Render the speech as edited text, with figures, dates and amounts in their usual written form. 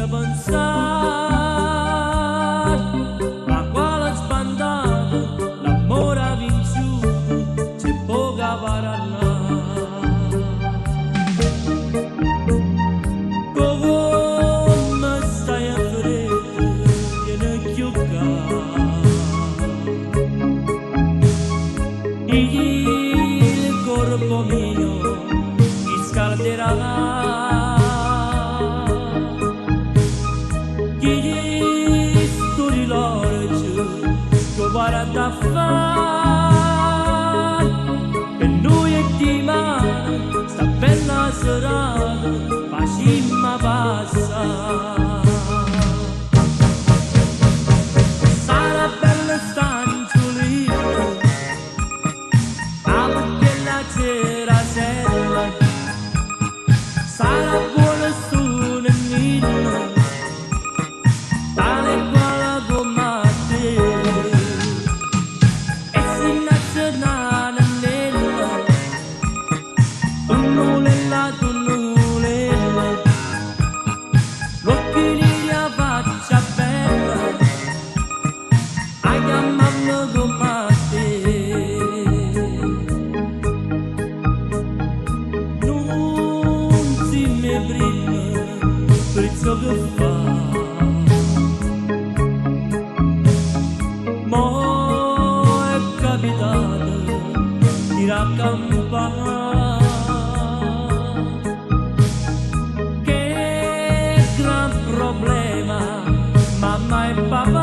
pensare, ma quale spandato, l'amore ha vinciuto, c'è poca parannà. Come stai a freddo, viene chiucca. Il corpo mio mi scalderà. Guarda fa per noi e di mano sta bella serata facimma passa. Sarà bella stanciolina a bella cera sera, sarà buona stunennina tale quale come te. Prezzo che fa, mo è capitato di raccampare, che gran problema mamma e papà.